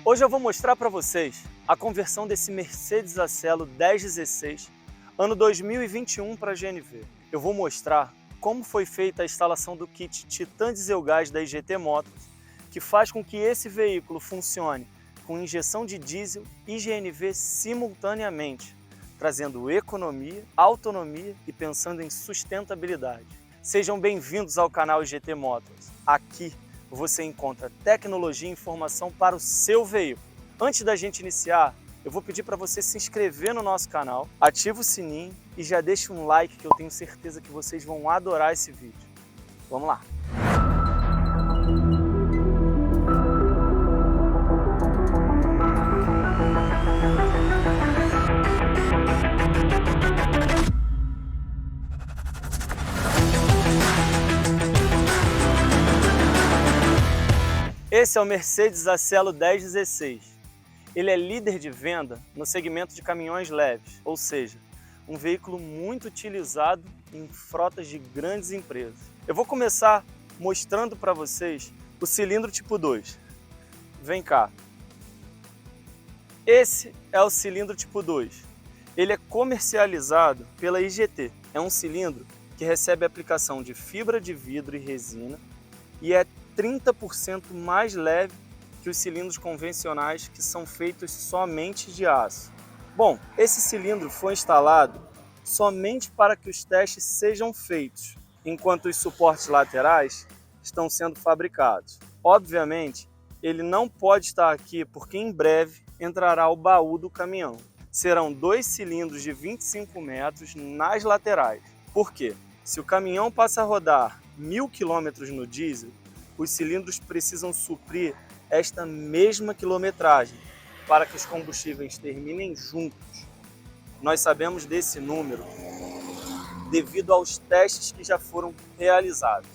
Hoje eu vou mostrar para vocês a conversão desse Mercedes A-Cielo 1016 ano 2021 para GNV. Eu vou mostrar como foi feita a instalação do kit Titan Diesel Gás da IGT Motors, que faz com que esse veículo funcione com injeção de diesel e GNV simultaneamente, trazendo economia, autonomia e pensando em sustentabilidade. Sejam bem-vindos ao canal IGT Motors. Aqui você encontra tecnologia e informação para o seu veículo. Antes da gente iniciar, eu vou pedir para você se inscrever no nosso canal, ativa o sininho e já deixa um like que eu tenho certeza que vocês vão adorar esse vídeo. Vamos lá! Esse é o Mercedes A-Cielo 1016. Ele é líder de venda no segmento de caminhões leves, ou seja, um veículo muito utilizado em frotas de grandes empresas. Eu vou começar mostrando para vocês o cilindro tipo 2. Vem cá. Esse é o cilindro tipo 2. Ele é comercializado pela IGT. É um cilindro que recebe aplicação de fibra de vidro e resina e é 30% mais leve que os cilindros convencionais que são feitos somente de aço. Bom, esse cilindro foi instalado somente para que os testes sejam feitos, enquanto os suportes laterais estão sendo fabricados. Obviamente, ele não pode estar aqui porque em breve entrará o baú do caminhão. Serão 2 cilindros de 25 metros nas laterais. Por quê? Se o caminhão passa a rodar 1000 km no diesel, os cilindros precisam suprir esta mesma quilometragem para que os combustíveis terminem juntos. Nós sabemos desse número devido aos testes que já foram realizados.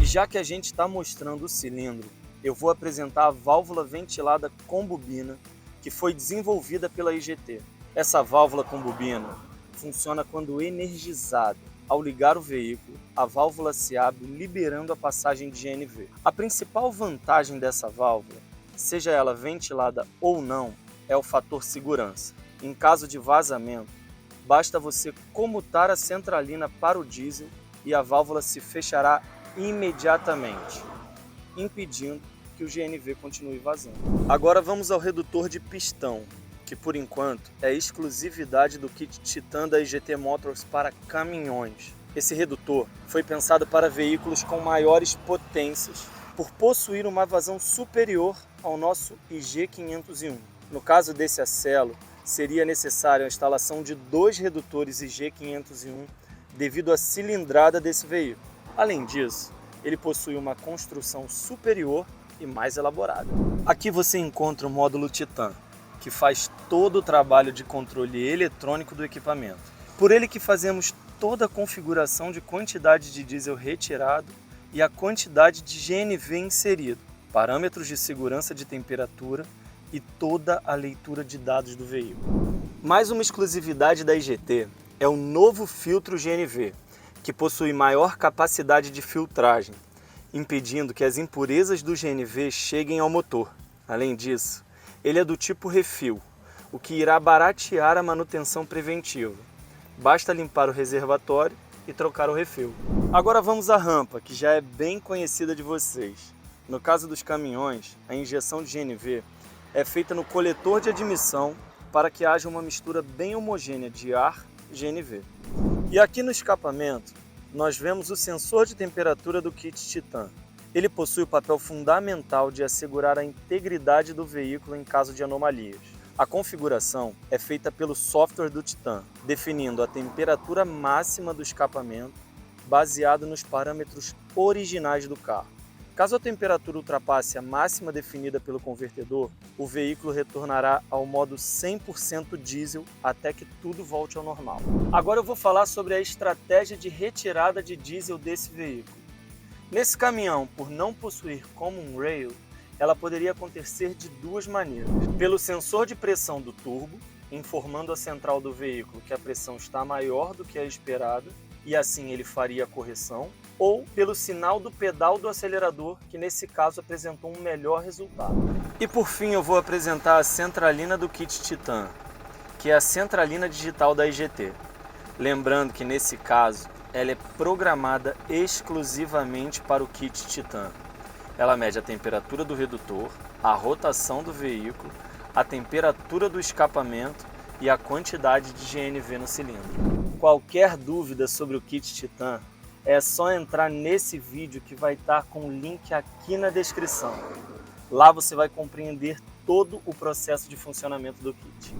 E já que a gente está mostrando o cilindro, eu vou apresentar a válvula ventilada com bobina que foi desenvolvida pela IGT. Essa válvula com bobina funciona quando energizada. Ao ligar o veículo, a válvula se abre, liberando a passagem de GNV. A principal vantagem dessa válvula, seja ela ventilada ou não, é o fator segurança. Em caso de vazamento, basta você comutar a centralina para o diesel e a válvula se fechará imediatamente, impedindo que o GNV continue vazando. Agora vamos ao redutor de pistão, que por enquanto é exclusividade do kit Titan da IGT Motors para caminhões. Esse redutor foi pensado para veículos com maiores potências, por possuir uma vazão superior ao nosso IG501. No caso desse A-Cielo, seria necessária a instalação de 2 redutores IG501 devido à cilindrada desse veículo. Além disso, ele possui uma construção superior e mais elaborada. Aqui você encontra o módulo Titan, que faz todo o trabalho de controle eletrônico do equipamento. Por ele que fazemos toda a configuração de quantidade de diesel retirado e a quantidade de GNV inserido, parâmetros de segurança de temperatura e toda a leitura de dados do veículo. Mais uma exclusividade da IGT é o novo filtro GNV, que possui maior capacidade de filtragem, impedindo que as impurezas do GNV cheguem ao motor. Além disso, ele é do tipo refil, o que irá baratear a manutenção preventiva. Basta limpar o reservatório e trocar o refil. Agora vamos à rampa, que já é bem conhecida de vocês. No caso dos caminhões, a injeção de GNV é feita no coletor de admissão para que haja uma mistura bem homogênea de ar e GNV. E aqui no escapamento, nós vemos o sensor de temperatura do kit Titan. Ele possui o papel fundamental de assegurar a integridade do veículo em caso de anomalias. A configuração é feita pelo software do Titan, definindo a temperatura máxima do escapamento baseado nos parâmetros originais do carro. Caso a temperatura ultrapasse a máxima definida pelo convertedor, o veículo retornará ao modo 100% diesel até que tudo volte ao normal. Agora eu vou falar sobre a estratégia de retirada de diesel desse veículo. Nesse caminhão, por não possuir common rail, ela poderia acontecer de 2 maneiras. Pelo sensor de pressão do turbo, informando a central do veículo que a pressão está maior do que a esperada, e assim ele faria a correção, ou pelo sinal do pedal do acelerador, que nesse caso apresentou um melhor resultado. E por fim eu vou apresentar a centralina do kit Titan, que é a centralina digital da IGT. Lembrando que nesse caso ela é programada exclusivamente para o kit Titan. Ela mede a temperatura do redutor, a rotação do veículo, a temperatura do escapamento e a quantidade de GNV no cilindro. Qualquer dúvida sobre o kit Titan, é só entrar nesse vídeo que vai estar com o link aqui na descrição. Lá você vai compreender todo o processo de funcionamento do kit.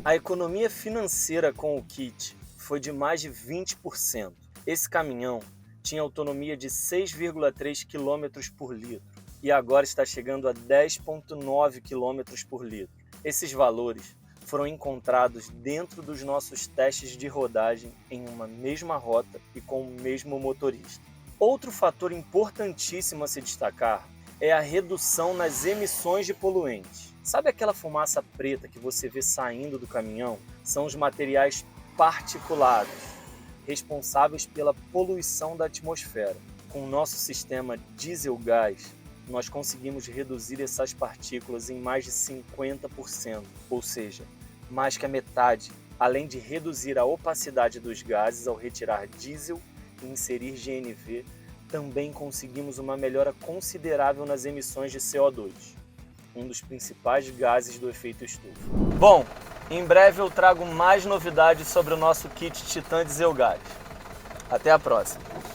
A economia financeira com o kit foi de mais de 20%. Esse caminhão tinha autonomia de 6,3 km por litro e agora está chegando a 10,9 km por litro. Esses valores foram encontrados dentro dos nossos testes de rodagem em uma mesma rota e com o mesmo motorista. Outro fator importantíssimo a se destacar é a redução nas emissões de poluentes. Sabe aquela fumaça preta que você vê saindo do caminhão? São os materiais particulados, responsáveis pela poluição da atmosfera. Com o nosso sistema diesel-gás, nós conseguimos reduzir essas partículas em mais de 50%, ou seja, mais que a metade, além de reduzir a opacidade dos gases ao retirar diesel e inserir GNV, também conseguimos uma melhora considerável nas emissões de CO2, um dos principais gases do efeito estufa. Bom, em breve eu trago mais novidades sobre o nosso kit Titan Diesel Gás. Até a próxima!